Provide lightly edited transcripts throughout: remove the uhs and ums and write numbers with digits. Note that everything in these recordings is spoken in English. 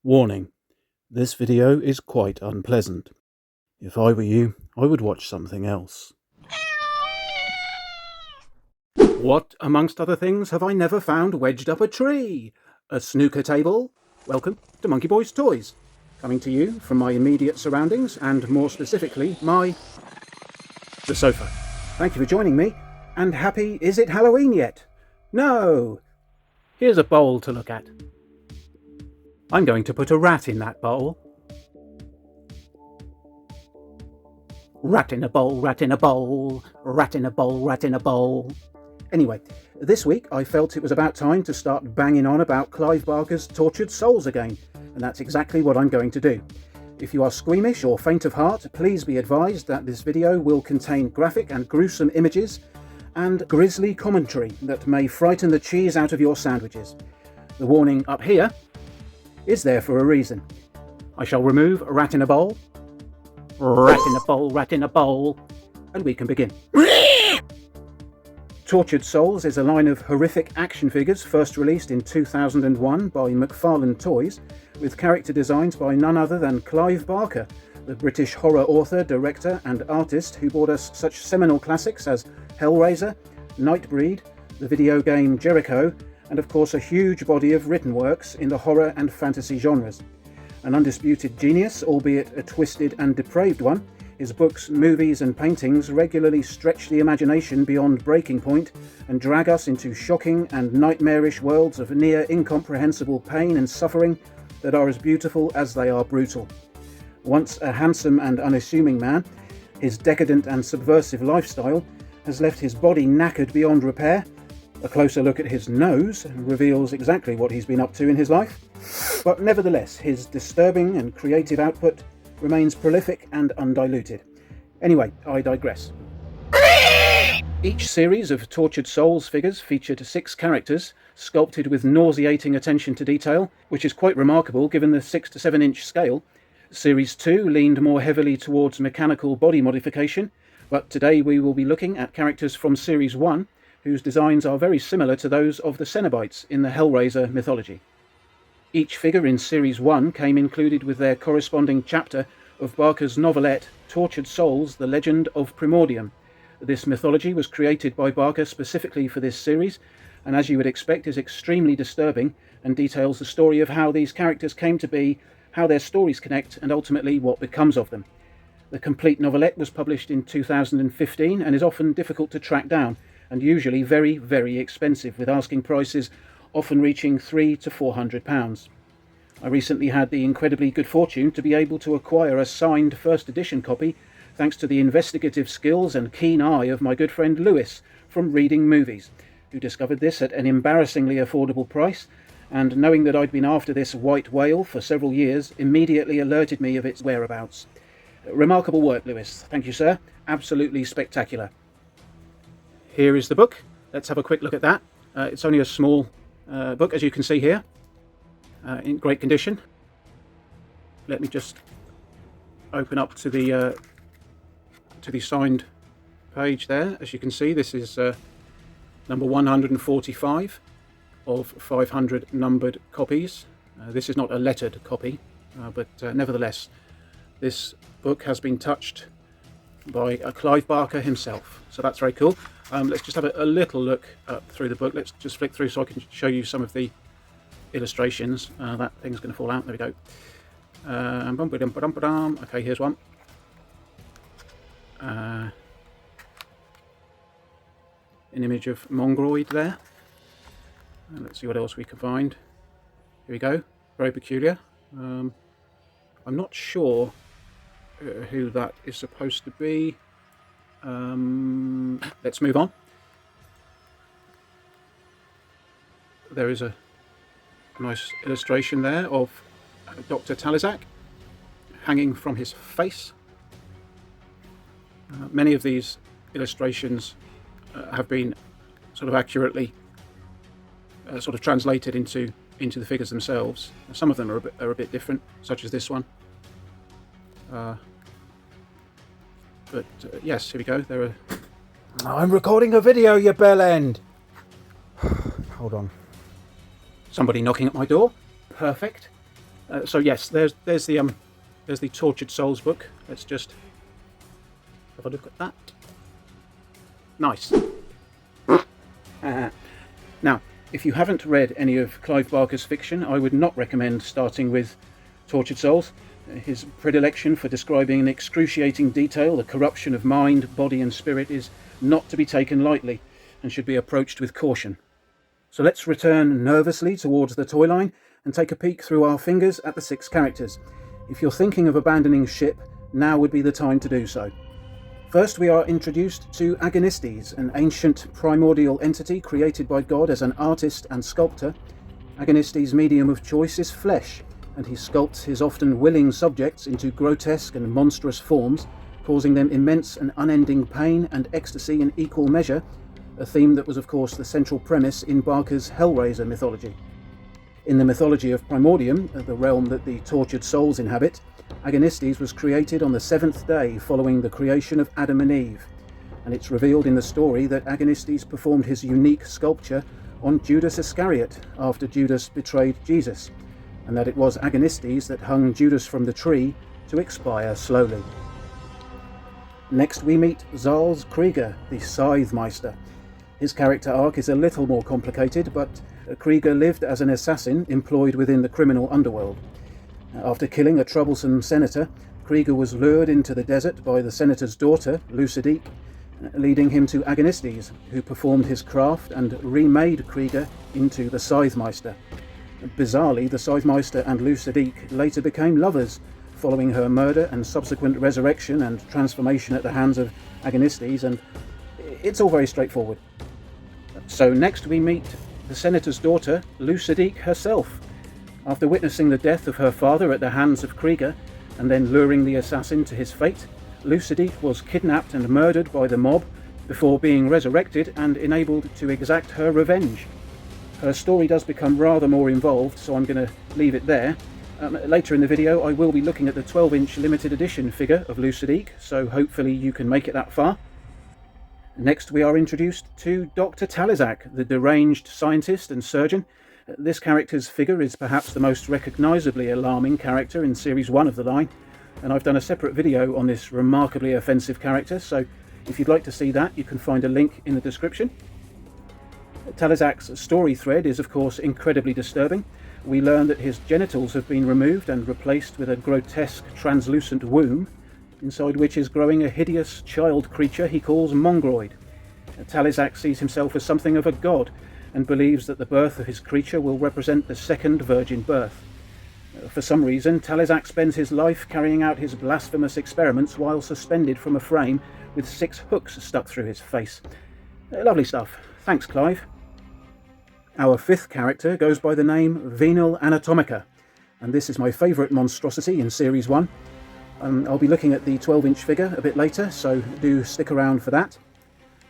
Warning, this video is quite unpleasant. If I were you, I would watch something else. What, amongst other things, have I never found wedged up a tree? A snooker table? Welcome to Monkey Boys Toys, coming to you from my immediate surroundings and more specifically the sofa. Thank you for joining me, and happy is it Halloween yet? No! Here's a bowl to look at. I'm going to put a rat in that bowl. Rat in a bowl, rat in a bowl, rat in a bowl, rat in a bowl. Anyway, this week I felt it was about time to start banging on about Clive Barker's Tortured Souls again, and that's exactly what I'm going to do. If you are squeamish or faint of heart, please be advised that this video will contain graphic and gruesome images and grisly commentary that may frighten the cheese out of your sandwiches. The warning up here is there for a reason. I shall remove rat in a bowl, rat in a bowl, rat in a bowl, and we can begin. Tortured Souls is a line of horrific action figures first released in 2001 by Mcfarlane Toys, with character designs by none other than Clive Barker, the British horror author, director and artist who brought us such seminal classics as Hellraiser, Nightbreed, the video game Jericho, and of course a huge body of written works in the horror and fantasy genres. An undisputed genius, albeit a twisted and depraved one, his books, movies and paintings regularly stretch the imagination beyond breaking point and drag us into shocking and nightmarish worlds of near incomprehensible pain and suffering that are as beautiful as they are brutal. Once a handsome and unassuming man, his decadent and subversive lifestyle has left his body knackered beyond repair. A closer look at his nose reveals exactly what he's been up to in his life, but nevertheless his disturbing and creative output remains prolific and undiluted. Anyway, I digress. Each series of Tortured Souls figures featured 6 characters, sculpted with nauseating attention to detail, which is quite remarkable given the 6 to 7 inch scale. Series 2 leaned more heavily towards mechanical body modification, but today we will be looking at characters from Series 1, whose designs are very similar to those of the Cenobites in the Hellraiser mythology. Each figure in Series 1 came included with their corresponding chapter of Barker's novelette Tortured Souls, The Legend of Primordium. This mythology was created by Barker specifically for this series, and as you would expect is extremely disturbing and details the story of how these characters came to be, how their stories connect, and ultimately what becomes of them. The complete novelette was published in 2015 and is often difficult to track down, and usually very, very expensive, with asking prices often reaching £300 to £400. I recently had the incredibly good fortune to be able to acquire a signed first edition copy thanks to the investigative skills and keen eye of my good friend Lewis from Reading Movies, who discovered this at an embarrassingly affordable price, and knowing that I'd been after this white whale for several years, immediately alerted me of its whereabouts. Remarkable work, Lewis. Thank you, sir. Absolutely spectacular. Here is the book. Let's have a quick look at that. It's only a small book, as you can see here, in great condition. Let me just open up to the signed page there. As you can see, this is number 145 of 500 numbered copies. This is not a lettered copy, but nevertheless, this book has been touched by Clive Barker himself, so that's very cool. Let's just have a little look through the book. Let's just flick through so I can show you some of the illustrations. That thing's going to fall out. There we go. Okay, here's one. An image of Mongoloid there. Let's see what else we can find. Here we go. Very peculiar. I'm not sure who that is supposed to be. Let's move on. There is a nice illustration there of Dr. Talizak hanging from his face. Many of these illustrations have been sort of accurately sort of translated into the figures themselves. Some of them are a bit different, such as this one. But yes, here we go. There are. I'm recording a video, you bell end. Hold on. Somebody knocking at my door. Perfect. So yes, there's the Tortured Souls book. Let's just have a look at that. Nice. Now, if you haven't read any of Clive Barker's fiction, I would not recommend starting with Tortured Souls. His predilection for describing in excruciating detail the corruption of mind, body and spirit is not to be taken lightly and should be approached with caution. So let's return nervously towards the toy line and take a peek through our fingers at the 6 characters. If you're thinking of abandoning ship, now would be the time to do so. First, we are introduced to Agonistes, an ancient primordial entity created by God as an artist and sculptor. Agonistes' medium of choice is flesh, and he sculpts his often willing subjects into grotesque and monstrous forms, causing them immense and unending pain and ecstasy in equal measure, a theme that was of course the central premise in Barker's Hellraiser mythology. In the mythology of Primordium, the realm that the tortured souls inhabit, Agonistes was created on the 7th day following the creation of Adam and Eve, and it's revealed in the story that Agonistes performed his unique sculpture on Judas Iscariot after Judas betrayed Jesus, and that it was Agonistes that hung Judas from the tree to expire slowly. Next we meet Charles Krieger, the Scythemeister. His character arc is a little more complicated, but Krieger lived as an assassin employed within the criminal underworld. After killing a troublesome senator, Krieger was lured into the desert by the senator's daughter, Lucid, leading him to Agonistes, who performed his craft and remade Krieger into the Scythemeister. Bizarrely, the Scythemeister and Lucid later became lovers, following her murder and subsequent resurrection and transformation at the hands of Agonistes, and it's all very straightforward. So next we meet the senator's daughter, Lucid herself. After witnessing the death of her father at the hands of Krieger, and then luring the assassin to his fate, Lucid was kidnapped and murdered by the mob before being resurrected and enabled to exact her revenge. Her story does become rather more involved, so I'm going to leave it there. Later in the video I will be looking at the 12-inch limited edition figure of Lucid, so hopefully you can make it that far. Next we are introduced to Dr. Talizak, the deranged scientist and surgeon. This character's figure is perhaps the most recognisably alarming character in Series 1 of the line, and I've done a separate video on this remarkably offensive character, so if you'd like to see that you can find a link in the description. Talizak's story thread is of course incredibly disturbing. We learn that his genitals have been removed and replaced with a grotesque translucent womb, inside which is growing a hideous child creature he calls Mongroid. Talizak sees himself as something of a god, and believes that the birth of his creature will represent the second virgin birth. For some reason, Talizak spends his life carrying out his blasphemous experiments while suspended from a frame with 6 hooks stuck through his face. Lovely stuff. Thanks, Clive. Our 5th character goes by the name Venal Anatomica, and this is my favourite monstrosity in Series 1. I'll be looking at the 12-inch figure a bit later, so do stick around for that.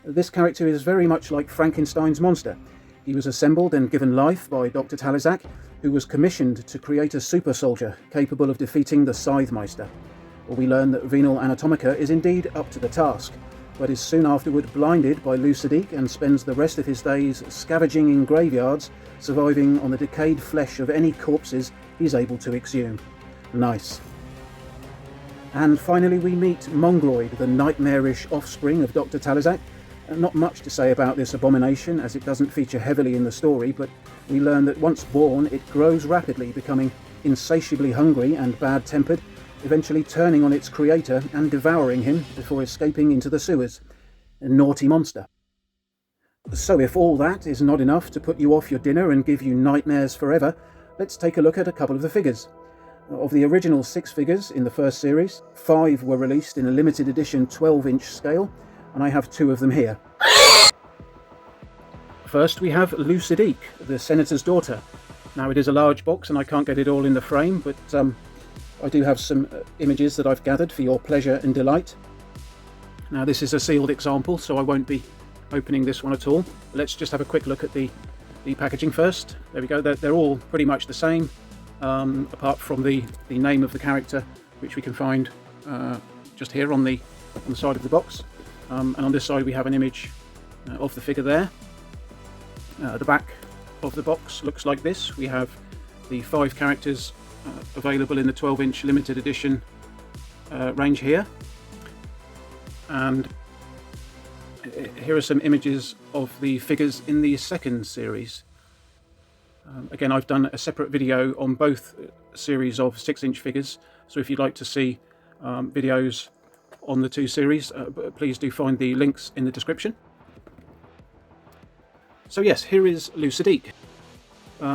This character is very much like Frankenstein's monster. He was assembled and given life by Dr. Talizak, who was commissioned to create a super soldier capable of defeating the Scythemeister. We learn that Venal Anatomica is indeed up to the task, but is soon afterward blinded by Lucid and spends the rest of his days scavenging in graveyards, surviving on the decayed flesh of any corpses he's able to exhume. Nice. And finally we meet Mongroid, the nightmarish offspring of Dr. Talizak. Not much to say about this abomination, as it doesn't feature heavily in the story, but we learn that once born it grows rapidly, becoming insatiably hungry and bad-tempered, eventually turning on its creator and devouring him before escaping into the sewers. A naughty monster. So if all that is not enough to put you off your dinner and give you nightmares forever, let's take a look at a couple of the figures. Of the original 6 figures in the first series, 5 were released in a limited edition 12-inch scale, and I have 2 of them here. First we have Lucid, the senator's daughter. Now it is a large box and I can't get it all in the frame, but I do have some images that I've gathered for your pleasure and delight. Now this is a sealed example, so I won't be opening this one at all. Let's just have a quick look at the packaging first. There we go, they're all pretty much the same, apart from the name of the character, which we can find just here on the side of the box. And on this side we have an image of the figure there. The back of the box looks like this. We have the 5 characters available in the 12-inch limited edition range here. And here are some images of the figures in the second series. Again, I've done a separate video on both series of 6-inch figures, so if you'd like to see videos on the two series, please do find the links in the description. So yes, here is Lucid.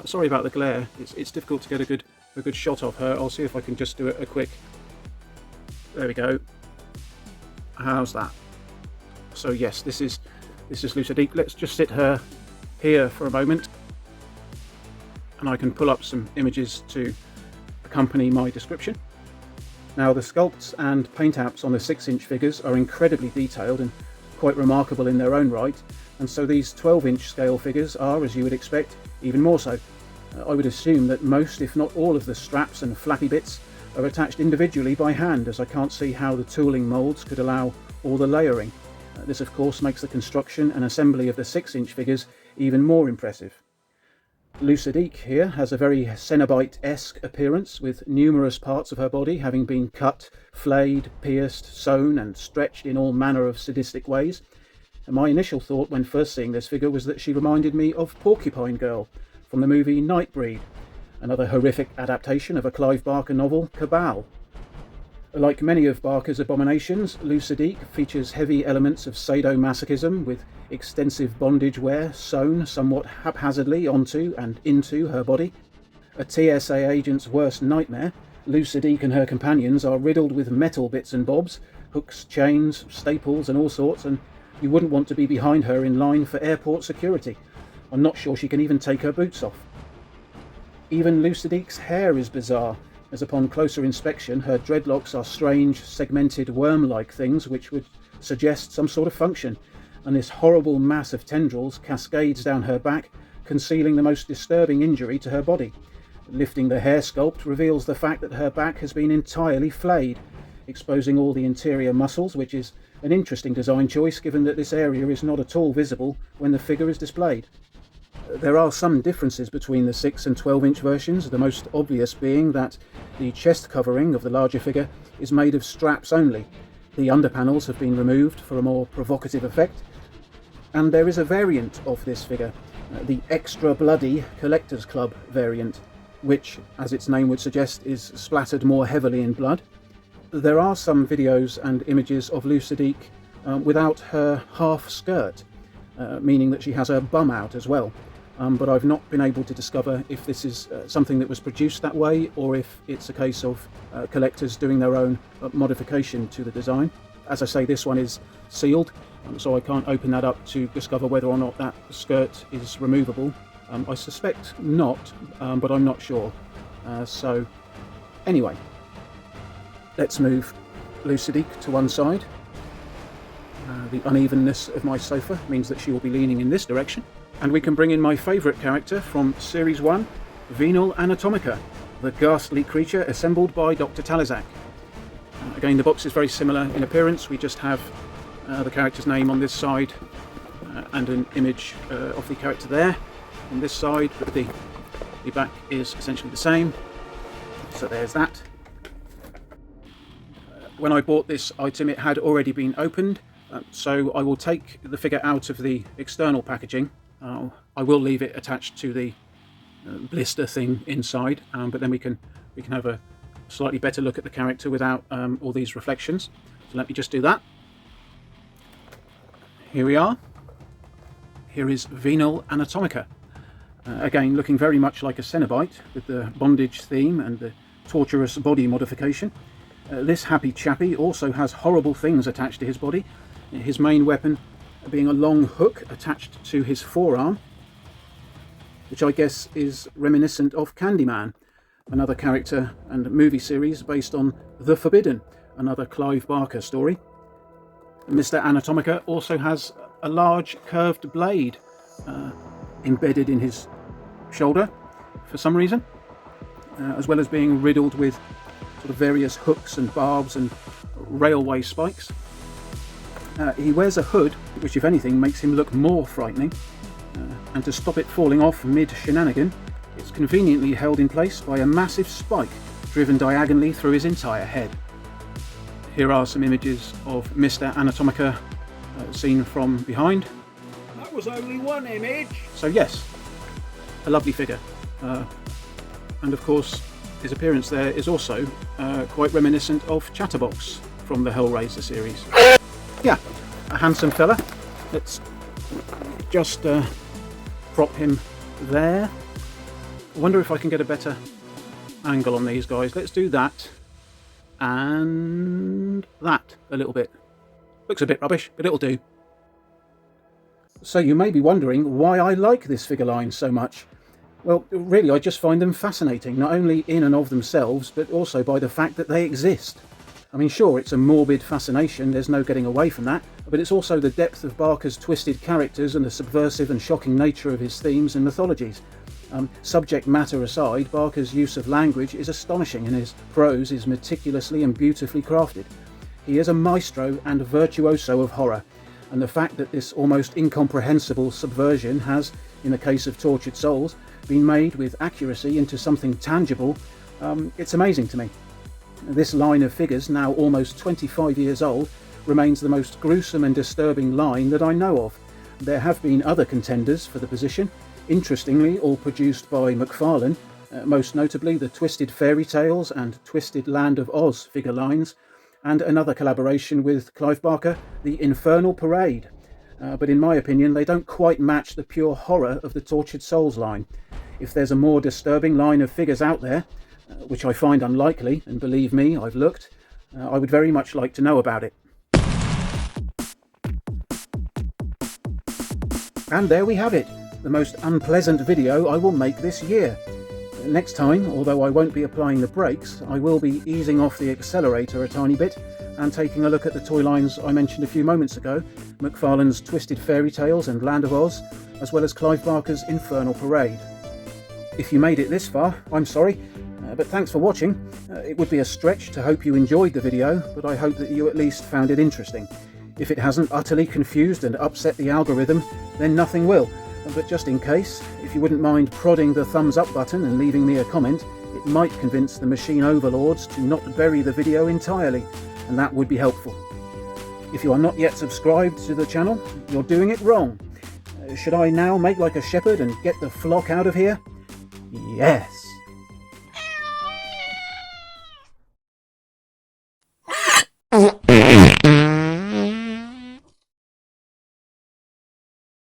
Sorry about the glare, it's difficult to get a good shot of her. I'll see if I can just do a quick... There we go. How's that? So yes, this is Lucid. Let's just sit her here for a moment, and I can pull up some images to accompany my description. Now, the sculpts and paint apps on the 6-inch figures are incredibly detailed and quite remarkable in their own right, and so these 12-inch scale figures are, as you would expect, even more so. I would assume that most, if not all, of the straps and flappy bits are attached individually by hand, as I can't see how the tooling moulds could allow all the layering. This of course makes the construction and assembly of the 6-inch figures even more impressive. Lucid here has a very Cenobite-esque appearance, with numerous parts of her body having been cut, flayed, pierced, sewn and stretched in all manner of sadistic ways. And my initial thought when first seeing this figure was that she reminded me of Porcupine Girl from the movie Nightbreed, another horrific adaptation of a Clive Barker novel, Cabal. Like many of Barker's abominations, Lucid features heavy elements of sadomasochism, with extensive bondage wear sewn somewhat haphazardly onto and into her body. A TSA agent's worst nightmare, Lucid and her companions are riddled with metal bits and bobs, hooks, chains, staples and all sorts, and you wouldn't want to be behind her in line for airport security. I'm not sure she can even take her boots off. Even Lucid's hair is bizarre, as upon closer inspection her dreadlocks are strange, segmented, worm-like things which would suggest some sort of function, and this horrible mass of tendrils cascades down her back, concealing the most disturbing injury to her body. Lifting the hair sculpt reveals the fact that her back has been entirely flayed, exposing all the interior muscles, which is an interesting design choice given that this area is not at all visible when the figure is displayed. There are some differences between the 6 and 12-inch versions, the most obvious being that the chest covering of the larger figure is made of straps only. The underpanels have been removed for a more provocative effect, and there is a variant of this figure, the Extra Bloody Collector's Club variant, which, as its name would suggest, is splattered more heavily in blood. There are some videos and images of Lucid without her half skirt, meaning that she has her bum out as well. But I've not been able to discover if this is something that was produced that way, or if it's a case of collectors doing their own modification to the design. As I say, this one is sealed, so I can't open that up to discover whether or not that skirt is removable. I suspect not, but I'm not sure. So anyway, let's move Lucid to one side. The unevenness of my sofa means that she will be leaning in this direction. And we can bring in my favourite character from Series 1, Venal Anatomica, the ghastly creature assembled by Dr. Talazak. Again, the box is very similar in appearance. We just have the character's name on this side and an image of the character there on this side, but the back is essentially the same. So there's that. When I bought this item, it had already been opened, so I will take the figure out of the external packaging. I will leave it attached to the blister thing inside, but then we can have a slightly better look at the character without all these reflections. So let me just do that. Here we are. Here is Venal Anatomica. Again, looking very much like a Cenobite, with the bondage theme and the torturous body modification. This happy chappy also has horrible things attached to his body. His main weapon being a long hook attached to his forearm, which I guess is reminiscent of Candyman, another character and movie series based on The Forbidden, another Clive Barker story. Mr. Anatomica also has a large curved blade embedded in his shoulder for some reason, as well as being riddled with sort of various hooks and barbs and railway spikes. He wears a hood, which if anything makes him look more frightening, and to stop it falling off mid-shenanigan, It's conveniently held in place by a massive spike driven diagonally through his entire head. Here are some images of Mr. Anatomica seen from behind. That was only one image. So yes, a lovely figure. And of course, his appearance there is also quite reminiscent of Chatterbox from the Hellraiser series. Yeah, a handsome fella. Let's just prop him there. I wonder if I can get a better angle on these guys. Let's do that and that a little bit. Looks a bit rubbish, but it'll do. So you may be wondering why I like this figure line so much. Well, really, I just find them fascinating, not only in and of themselves, but also by the fact that they exist. I mean, sure, it's a morbid fascination, there's no getting away from that, but it's also the depth of Barker's twisted characters and the subversive and shocking nature of his themes and mythologies. Subject matter aside, Barker's use of language is astonishing and his prose is meticulously and beautifully crafted. He is a maestro and virtuoso of horror, and the fact that this almost incomprehensible subversion has, in the case of Tortured Souls, been made with accuracy into something tangible, it's amazing to me. This line of figures, now almost 25 years old, remains the most gruesome and disturbing line that I know of. There have been other contenders for the position, interestingly all produced by Mcfarlane, most notably the Twisted Fairy Tales and Twisted Land of Oz figure lines, and another collaboration with Clive Barker, the Infernal Parade. But in my opinion, they don't quite match the pure horror of the Tortured Souls line. If there's a more disturbing line of figures out there, which I find unlikely, and believe me, I've looked, I would very much like to know about it. And there we have it, the most unpleasant video I will make this year. Next time, although I won't be applying the brakes, I will be easing off the accelerator a tiny bit and taking a look at the toy lines I mentioned a few moments ago, Mcfarlane's Twisted Fairy Tales and Land of Oz, as well as Clive Barker's Infernal Parade. If you made it this far, I'm sorry, but thanks for watching. It would be a stretch to hope you enjoyed the video, but I hope that you at least found it interesting. If it hasn't utterly confused and upset the algorithm, then nothing will. But just in case, if you wouldn't mind prodding the thumbs up button and leaving me a comment, it might convince the machine overlords to not bury the video entirely, and that would be helpful. If you are not yet subscribed to the channel, you're doing it wrong. Should I now make like a shepherd and get the flock out of here? Yes!